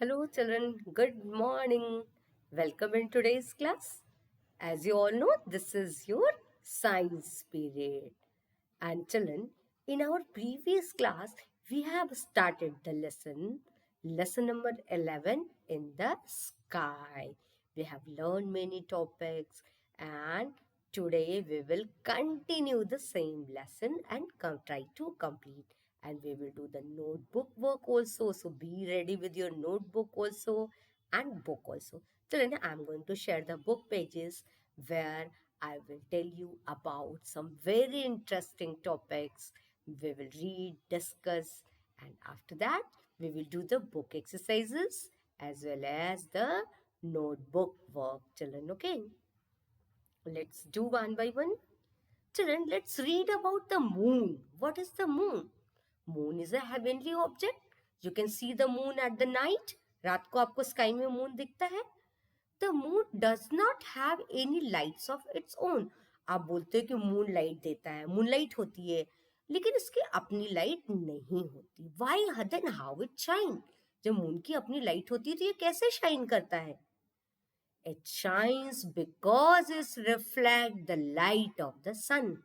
Hello, children. Good morning. Welcome in today's class. As you all know, this is your science period. And children, in our previous class, we have started the lesson number 11 in the sky. We have learned many topics, and today we will continue the same lesson and try to complete. And we will do the notebook work also. So be ready with your notebook also and book also. Children, I'm going to share the book pages where I will tell you about some very interesting topics. We will read, discuss, and after that, we will do the book exercises as well as the notebook work. Children, okay? Let's do one by one. Children, let's read about the moon. What is the moon? Moon is a heavenly object. You can see the moon at the night. रात को आपको sky में moon दिखता है. The moon does not have any lights of its own. आप बोलते हो कि मून लाइट देता है, मून लाइट होती है, लेकिन इसकी अपनी लाइट नहीं होती. Why then how it shine? जब मून की अपनी लाइट होती है तो ये कैसे शाइन करता है? It shines because it reflects the light of the sun.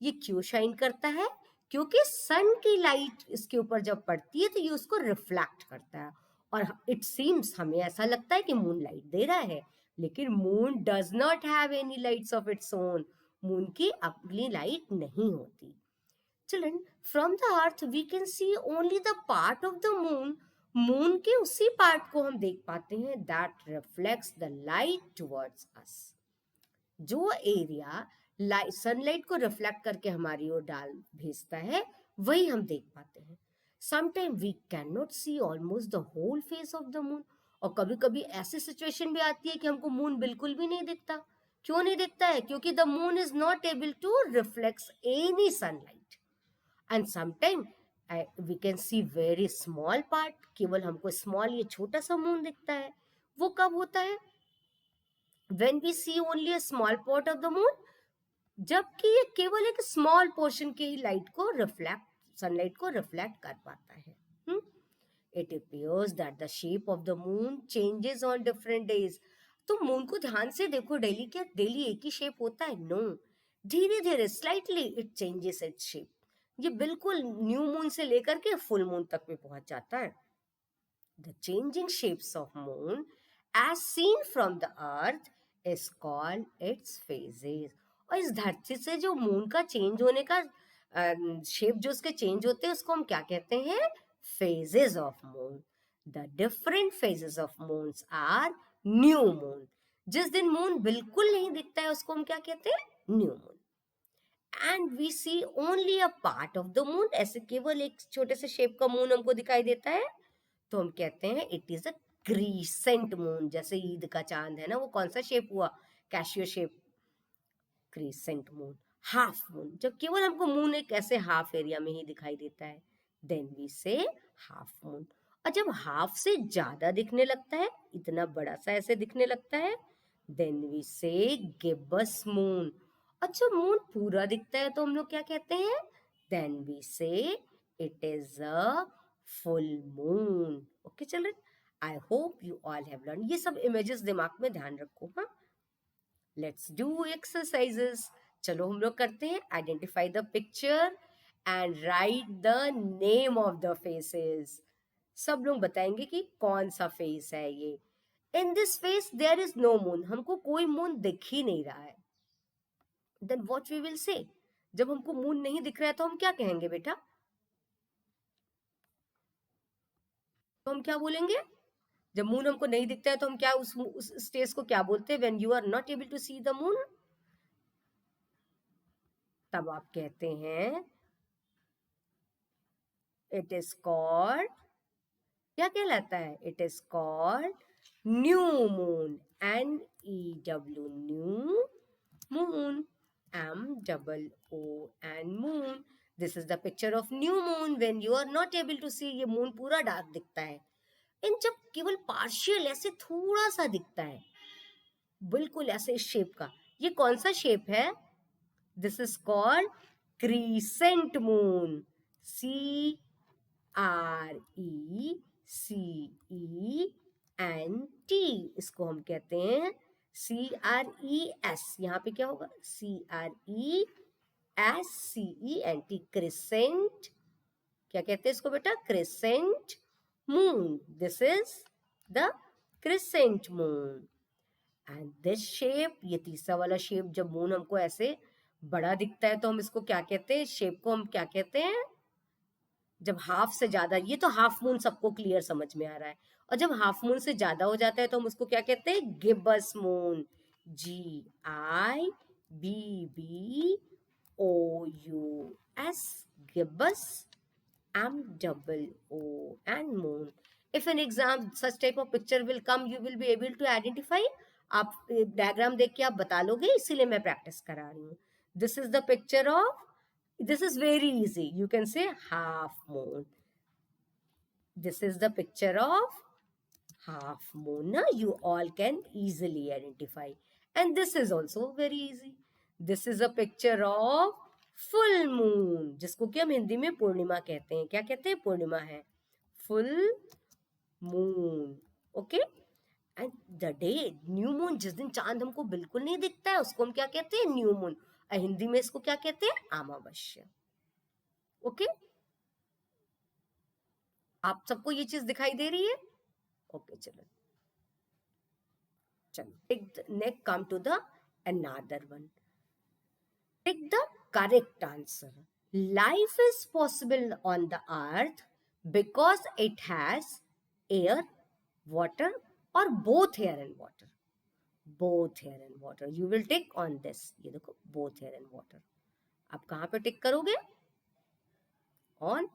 ये क्यों शाइन करता है? क्योंकि सन की लाइट इसके ऊपर जब पड़ती है तो ये उसको रिफ्लेक्ट करता है. और इट सीम्स हमें ऐसा लगता है कि मून लाइट दे रहा है, लेकिन moon does not have any lights of its own. Moon की अपनी लाइट नहीं होती. Children, from the earth we can see only the part of the moon. Moon के उसी पार्ट को हम देख पाते हैं that reflects the light towards us. जो एरिया सनलाइट को रिफ्लेक्ट करके हमारी ओर डाल भेजता है वही हम देख पाते हैं. Sometime we can not see almost the whole face of the moon. और कभी कभी ऐसी सिचुएशन भी आती है कि हमको मून बिल्कुल भी नहीं दिखता. क्यों नहीं दिखता है? क्योंकि the moon is not able to reflect any sunlight. And sometime we can see very small part. केवल हमको स्मॉल ये छोटा सा मून दिखता है. वो कब होता है? when we see only a small part of the moon, जबकि ये केवल एक स्मॉल पोर्शन के ही लाइट को रिफ्लेक्ट सनलाइट को रिफ्लेक्ट कर पाता है. It appears that the shape of the moon changes on different days. तो मून को ध्यान से देखो. डेली क्या डेली एक ही शेप होता है? नो. धीरे धीरे slightly it changes its shape. ये बिल्कुल न्यू मून से लेकर के फुल मून तक में पहुंच जाता है. The changing shapes of moon as seen from the earth is called its phases. और इस धरती से जो मून का चेंज होने का शेप जो उसके चेंज होते हैं उसको हम क्या कहते हैं? Phases of moon. The different phases of moons are new moon. जिस दिन मून बिल्कुल नहीं दिखता है उसको हम क्या कहते हैं? New moon. And we see only a part of the moon. ऐसे केवल एक छोटे से शेप का मून हमको दिखाई देता है तो हम कहते हैं it is a crescent moon. जैसे ईद का चांद है ना, वो कौन सा शेप हुआ? Cashew shape. Crescent moon. Half moon. जब केवल हमको मून एक ऐसे हाफ एरिया में ही दिखाई देता है देन वी से हाफ मून. और जब हाफ से ज्यादा दिखने लगता है, इतना बड़ा सा ऐसे दिखने लगता है, देन वी से गिब्बस मून. और जब मून पूरा दिखता है तो हम लोग क्या कहते हैं? देन वी से it is a full moon. Okay children, I hope you all have learn. ये सब इमेजेस दिमाग में ध्यान रखो. हाँ, लेट्स डू एक्सरसाइजेस. चलो हम लोग करते हैं. Identify the picture and write the name of the faces. सब लोग बताएंगे कि कौन सा फेस है ये. In this face there is no moon. हमको कोई मून दिख ही नहीं रहा है. Then what we will say? जब हमको मून नहीं दिख रहा है तो हम क्या कहेंगे बेटा? तो हम क्या बोलेंगे? जब मून हमको नहीं दिखता है तो हम क्या उस स्टेज को क्या बोलते हैं? When you are not able to see the moon, तब आप कहते हैं इट इज कॉल्ड. क्या कहलाता है? It is called new moon. NEW new moon. MOON moon. This is the picture of new moon. When you are not able to see, ये moon पूरा dark दिखता है. इन जब केवल पार्शियल ऐसे थोड़ा सा दिखता है, बिल्कुल ऐसे शेप का, ये कौन सा शेप है? This is called crescent moon. CRECENT CENT, इसको हम कहते हैं CRES। यहाँ पे क्या होगा? CRESCENT, crescent. क्या कहते हैं इसको बेटा? Crescent moon. This is the crescent moon. And this shape, ये तीसरा वाला शेप, जब मून हमको ऐसे बड़ा दिखता है तो हम इसको क्या कहते हैं? शेप को हम क्या कहते हैं? जब हाफ से ज्यादा, ये तो हाफ मून सबको क्लियर समझ में आ रहा है, और जब हाफ मून से ज्यादा हो जाता है तो हम उसको क्या कहते हैं? Gibbous moon. GIBBOUS, gibbous. MOO, and moon. If an exam such type of picture will come, you will be able to identify. आप डायग्राम देख के आप बता लोगे, इसीलिए मैं प्रैक्टिस करा रही हूँ. This is the picture of, this is very easy. You can say half moon. This is the picture of half moon. You all can easily identify. And this is also very easy. This is a picture of full moon, जिसको कि हम हिंदी में पूर्णिमा कहते हैं. क्या कहते हैं? पूर्णिमा है. Full moon. Okay. And the day new moon, जिस दिन चांद हमको बिल्कुल नहीं दिखता है, उसको हम क्या कहते हैं? New moon. और हिंदी में इसको क्या कहते हैं? अमावस्या. ओके. आप सबको ये चीज दिखाई दे रही है? ओके, चलो. Next, come to the another one. Take the correct answer. Life is possible on the earth because it has air, water, or both air and water. Both air and water. You will tick on this. ये देखो, both air and water. आप कहाँ पे टिक करोगे? On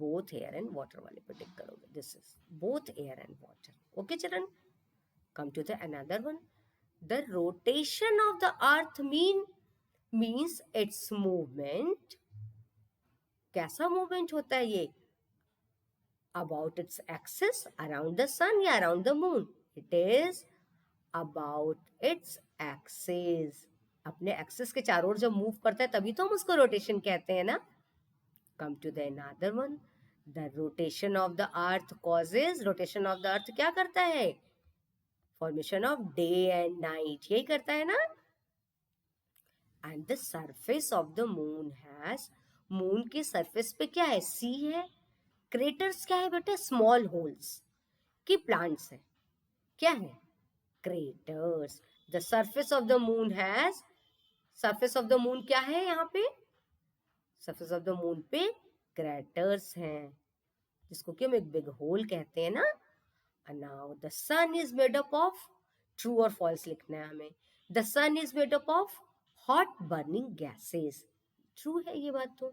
both air and water वाले पे टिक करोगे. This is both air and water. Okay, children? Come to the another one. The rotation of the earth means its movement. कैसा movement होता है ये? About its axis, around the sun या around the moon? It is about its axis. अपने axis के चारों ओर जब move करता है तभी तो हम उसको रोटेशन कहते हैं ना. Come to the another one. The rotation of the earth causes, rotation of the earth क्या करता है? Formation of day and night, यही करता है ना. And the surface of the moon has, moon के सरफेस पे क्या है? सी है. क्रेटर्स क्या है बेटा? स्मॉल होल्स की प्लांट्स है. क्या है? Craters. The surface of the moon has, surface of the moon क्या है? यहाँ पे सरफेस ऑफ द मून पे क्रेटर्स हैं, जिसको कि हम एक बिग होल कहते हैं ना. Now the sun is made up of, true और फॉल्स लिखना है हमें. The sun is made up of hot burning gases. True है ये बात तो.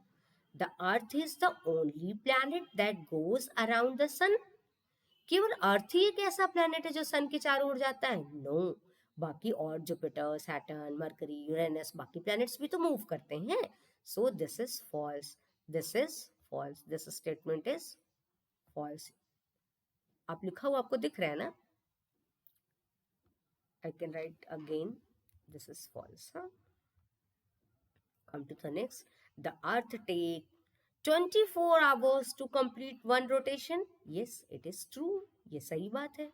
The earth is the only planet that goes around the sun. केवल अर्थ ही एक ऐसा प्लैनेट है जो सन के चारों ओर जाता है? नो. बाकी और जुपिटर, सैटर्न, मरकरी, यूरेनस, बाकी प्लैनेट्स भी तो मूव करते हैं. So this is false. This is false. This statement is false. आप लिखा हुआ आपको दिख रहा है ना? I can write again. This is false. Come to the next. The earth take 24 hours to complete one rotation. Yes, it is true. ये सही बात है.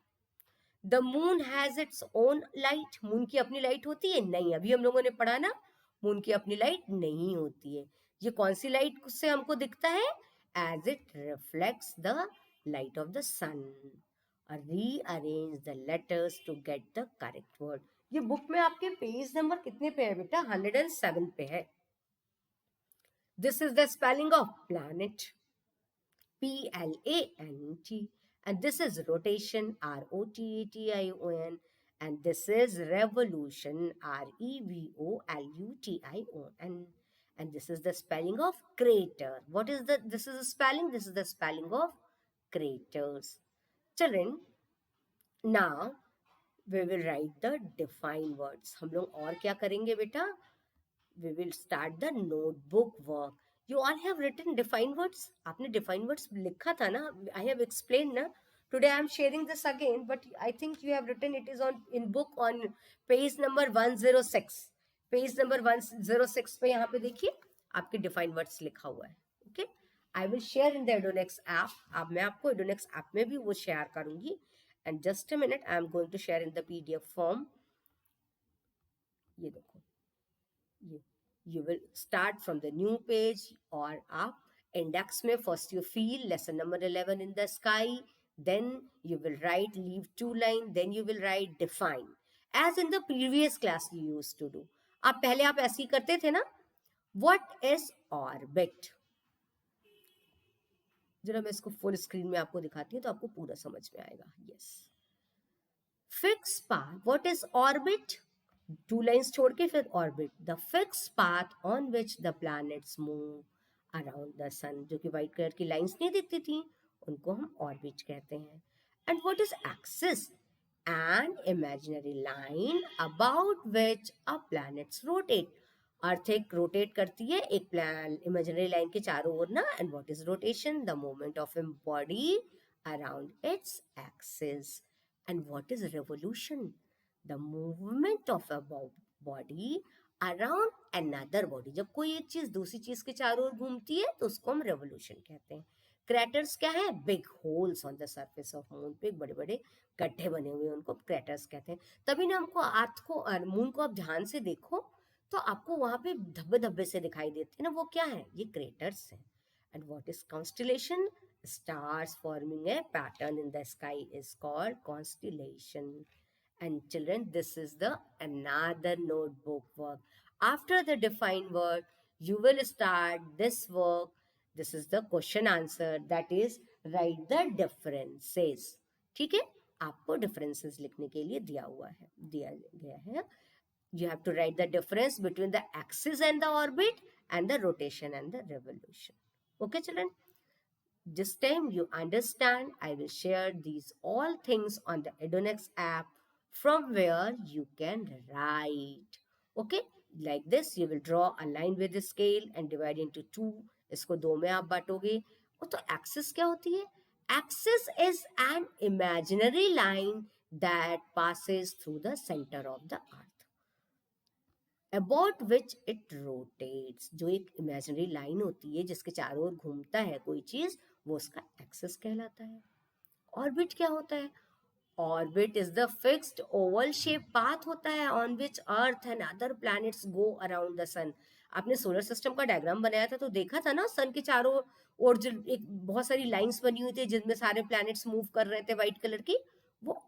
The moon has its own light. Moon की अपनी लाइट होती है? नहीं. अभी हम लोगों ने पढ़ा ना, मून की अपनी लाइट नहीं होती है. ये कौन सी लाइट से हमको दिखता है? As it reflects the light of the sun. Rearrange the letters to get the correct word. ये बुक में आपके पेज नंबर कितने पे है बेटा? 107 पे है. This is the spelling of planet. PLANET. And this is rotation. ROTATION. And this is revolution. REVOLUTION. And this is the spelling of crater. What is the, this is the spelling? This is the spelling of craters. Children, now we will write the define words. हम लोग और क्या करेंगे बेटा? We will start the notebook work. You all have written define words. आपने define words लिखा था ना? I have explained ना? Today I am sharing this again, but I think you have written it is on in book on page number 106. Page number 106 पे यहाँ पे देखिए आपके define words लिखा हुआ है. Okay? I will share in the एडोनेक्स app. अब मैं आपको एडोनेक्स ऐप में भी वो शेयर करूंगी. And just a minute, I am going to share in the PDF form. ये देखो, ये you will start from the new page or up. Index में first you feel lesson number 11 in the sky, then you will write leave two line, then you will write define as in the previous class you used to do. आप पहले आप ऐसे ही करते थे ना. What is orbit? जरा मैं इसको फुल स्क्रीन में आपको दिखाती हूँ तो आपको पूरा समझ में आएगा. Yes, fix path. What is orbit? Two lines छोड़ के फिर orbit. The fix path on which the planets move around the sun. जो कि व्हाइट कलर की लाइंस नहीं दिखती थी, उनको हम ऑर्बिट कहते हैं. And what is axis? An imaginary line about which a planets rotate. Earth एक रोटेट करती है एक प्लान इमेजिनरी लाइन के चारों ओर ना. And what is rotation? The movement of a body around its axis. And what is revolution? The movement of a body around another body. जब कोई एक चीज दूसरी चीज के चारों ओर घूमती है तो उसको हम रेवोल्यूशन कहते हैं. क्रेटर्स क्या है? Big holes on the surface of moon पे बड़े बड़े गड्ढे बने हुए, उनको क्रेटर्स कहते हैं. तभी ना हमको अर्थ को और मून को आप ध्यान से देखो तो आपको वहां पे धब्बे धब्बे से दिखाई देते हैं ना. वो क्या है? ये क्रेटर्स हैं. And what is constellation? Stars forming a pattern in the sky is called constellation. And children, this is the another notebook work. After the defined word, you will start this work. This is the question answer, that is write the differences. ठीक है, आपको differences लिखने के लिए दिया गया है. You have to write the difference between the axis and the orbit and the rotation and the revolution. Okay children, this time you understand. I will share these all things on the Edonex app from where you can write. Okay, like this you will draw a line with the scale and divide into two. इसको दो में आप बांटोगे. और तो axis क्या होती है? Axis is an imaginary line that passes through the center of the earth about which it rotates. जो एक इमेजिनरी लाइन होती है जिसके चारों ओर घूमता है कोई चीज, वो उसका एक्सिस कहलाता है. ऑर्बिट क्या होता है? Orbit is the fixed oval shape path होता है on which earth and other planets go around the sun. आपने सोलर सिस्टम का डायग्राम बनाया था तो देखा था ना, सन के चारों ओर जो एक बहुत सारी लाइंस बनी हुई थी जिनमें सारे प्लैनेट्स मूव कर रहे थे व्हाइट कलर की, वो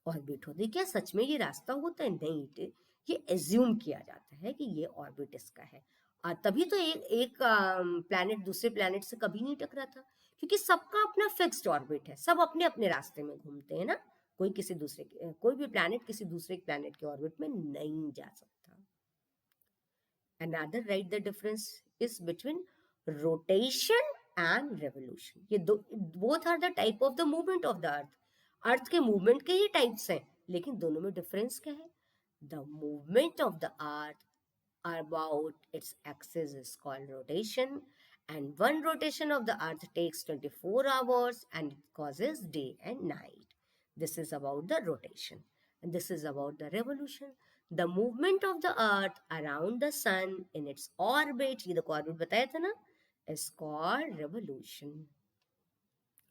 ऑर्बिट होती है. क्या सच में ये रास्ता होता है? नहीं, ये एज्यूम किया जाता है कि ये ऑर्बिट इसका है. और तभी तो एक प्लैनेट दूसरे प्लैनेट से कभी नहीं टकरा था, क्योंकि सबका अपना फिक्स्ड ऑर्बिट है. सब अपने अपने रास्ते में घूमते हैं ना. कोई भी प्लैनेट किसी दूसरे प्लैनेट के ऑर्बिट में नहीं जा सकता. Another, write the difference is between rotation and revolution. ये दो, both are the type of the movement of the earth. अर्थ के मूवमेंट के ही टाइप्स हैं, लेकिन दोनों में डिफरेंस क्या है? The movement of the earth about its axis is called rotation, and one rotation of the earth takes 24 hours and it causes day and night. This is about the rotation, and this is about the revolution. The movement of the earth around the sun in its orbit, ये देखो orbit बताया था ना, is called revolution.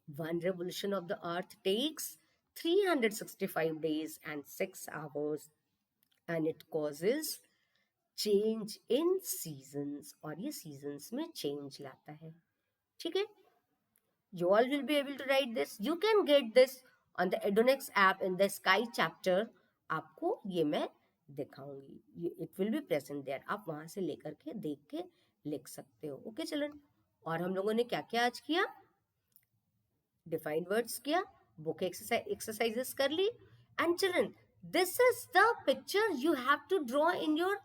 One revolution of the earth takes 365 days and 6 hours, and it causes change in seasons. और ये seasons में change लाता है. ठीक है, you all will be able to write this. You can get this on the Edonex app in the sky chapter. आपको ये मैं दिखाऊंगी. It will be present there. आप वहां से लेकर के देख के लिख सकते हो. ओके चिल्ड्रन, और हम लोगों ने क्या क्या आज किया? डिफाइंड वर्ड्स किया, बुक एक्सरसाइजेस कर ली. And children, this is the picture you have to draw in your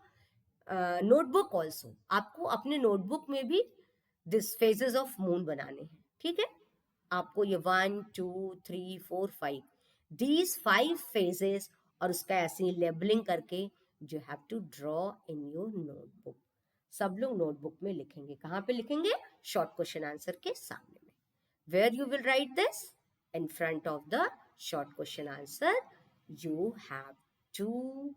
notebook also. आपको अपने नोटबुक में भी दिस फेजेस ऑफ मून बनाने हैं. ठीक है, आपको ये 1 2 3 4 5 दीज 5 फेजेस और उसका ऐसे लेबलिंग करके you have to draw in your notebook. सब लोग नोटबुक में लिखेंगे. कहाँ पे लिखेंगे? शॉर्ट क्वेश्चन आंसर के सामने में. Where you will write this? In front of the short question answer. You have to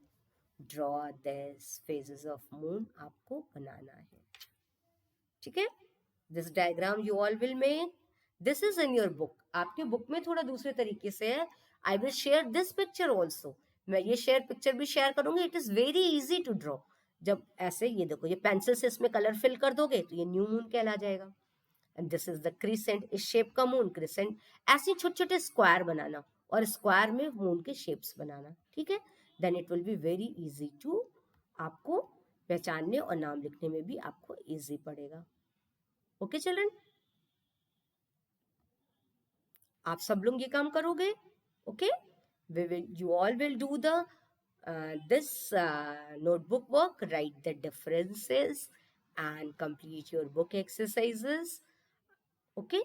draw this phases of moon. आपको बनाना है. ठीक है, this diagram you all will make, this is in your book. आपके book में थोड़ा दूसरे तरीके से है। I will share this picture also, मैं ये शेयर पिक्चर भी शेयर करूंगी। It is very easy to draw. जब ऐसे ये देखो, ये पेंसिल से इसमें कलर फिल कर दोगे तो ये न्यू मून कहला जाएगा। And this is the crescent, इस शेप का मून क्रिसेंट। ऐसे छोटे छोटे स्क्वायर बनाना और स्क्वायर में मून के शेप्स बनाना, ठीक है। Then it will be very easy to, आपको पहचानने और नाम लिखने में भी आपको इजी पड़ेगा। ओके चिल्ड्रन, आप सब लोग ये काम करोगे। Okay, we will, you all will do the this notebook work, write the differences and complete your book exercises. Okay,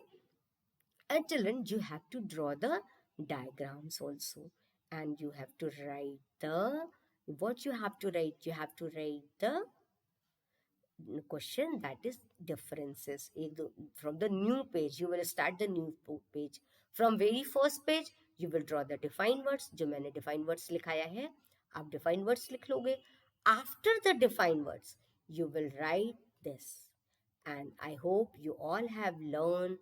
and children, you have to draw the diagrams also, and you have to write the, what you have to write, you have to write the question, that is differences. From the new page you will start the new page. From very first page you will draw the defined words, जो मैंने defined words लिखाया है आप defined words लिख लोगे. After the defined words you will write this, and I hope you all have learned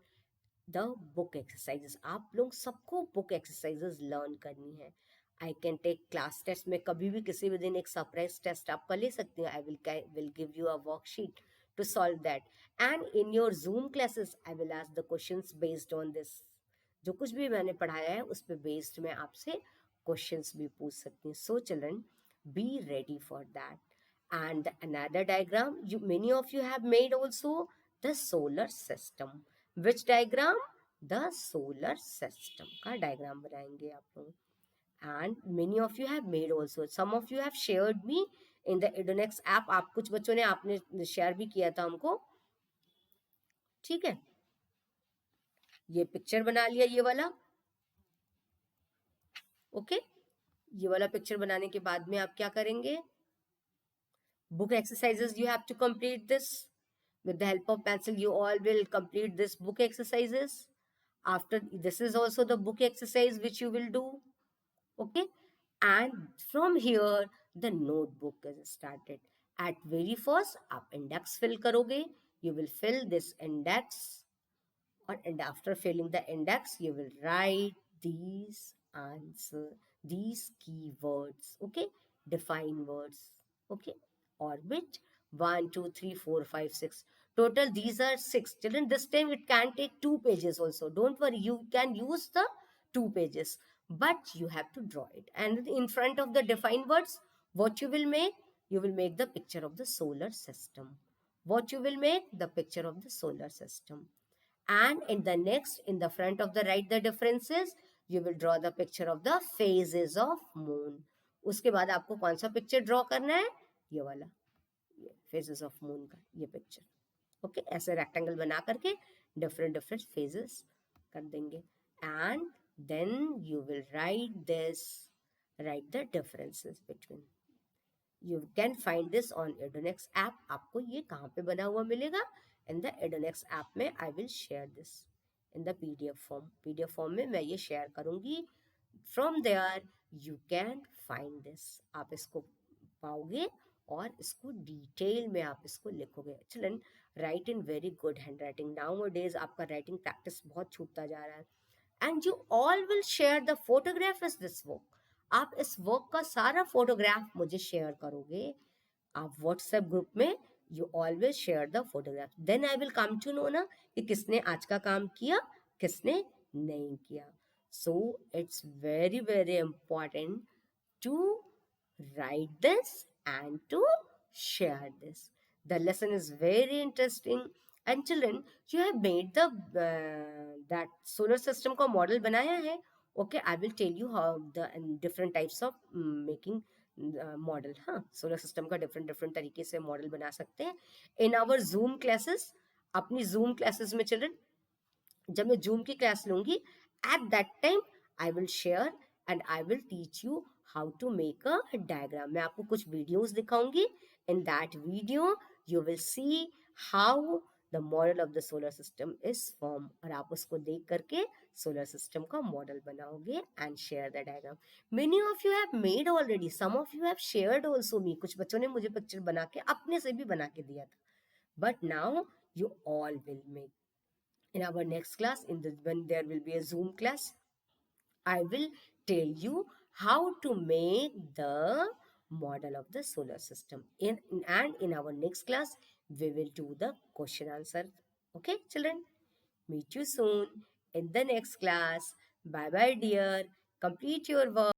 the book exercises. आप लोग सबको book exercises learn करनी है. I can take class test में कभी भी किसी भी दिन एक सरप्राइज टेस्ट आप कर ले सकते हो. I will give you a worksheet to solve that, and in your zoom classes I will ask the questions based on this. जो कुछ भी मैंने पढ़ाया है उस पर बेस्ड मैं आपसे क्वेश्चंस भी पूछ सकती हूँ. So children, be ready for that. And another diagram, many of you have made also the solar system. Which diagram? The solar system का diagram बनाएंगे आप लोग. And many of you have made also. Some of you have shared me in the Edonex app. आप कुछ बच्चों ने आपने share भी किया था हमको, ठीक है. ये पिक्चर बना लिया ये वाला. ओके, ये वाला पिक्चर बनाने के बाद में आप क्या करेंगे? Book exercises you have to complete this. With the help of pencil you all will complete this book exercises. After this is also the book exercise which you will do. Okay, and from here the notebook is started. At very first आप index fill करोगे. You will fill this index, and after filling the index you will write these answer, these keywords. Okay, define words. Okay, orbit 1 2 3 4 5 6, total these are 6. Children, this time it can take 2 pages also. Don't worry, you can use the 2 pages, but you have to draw it. And in front of the defined words, what you will make? You will make the picture of the solar system. What you will make? The picture of the solar system. And in the next, in the front of the write the differences, you will draw the picture of the phases of moon. उसके बाद आपको कौन सा picture draw करना है? ये वाला, ये phases of moon का ये पिक्चर. ओके, ऐसे रेक्टेंगल बना करके डिफरेंट डिफरेंट फेजेस कर देंगे. And then you will write this, write the differences between. You can find this on Edunext app. आपको ये कहाँ पे बना हुआ मिलेगा? इन द एडोनेक्स ऐप में. I will share this in the PDF form. PDF form में मैं ये शेयर करूंगी. From there you can find this. आप इसको पाओगे और इसको डिटेल में आप इसको लिखोगे. Children, right in very good hand writing. Now days आपका राइटिंग प्रैक्टिस बहुत छूटता जा रहा है. And you all will share the photograph is this work. आप इस वर्क का सारा फोटोग्राफ मुझे शेयर करोगे आप व्हाट्सएप ग्रुप में. You always share the photograph. Then I will come to know ना कि किसने आज का काम किया, किसने नहीं किया. So it's very very important to write this and to share this. The lesson is very interesting. And children, you have made the that solar system का model बनाया है. Okay, I will tell you how the different types of making model. हाँ, solar system का different different तरीके से model बना सकते हैं. इन आवर जूम क्लासेस, अपनी जूम क्लासेस में चिल्ड्रन, जब मैं जूम की क्लास लूंगी, at that time I will share and I will teach you how to make a diagram. मैं आपको कुछ वीडियोस दिखाऊंगी. In that video you will see how the model of the solar system is form, और आप उसको देख करके solar system का मॉडल बनाओगे and share the diagram. Many of you have made already, some of you have shared also me. कुछ बच्चों ने मुझे पिक्चर बना के अपने से भी बना के दिया था. But now you all will make. In our next class, when there will be a Zoom class, I will tell you how to make the model of the solar system. And in our next class, we will do the question answer. Okay, children? Meet you soon in the next class. Bye bye, dear. Complete your work.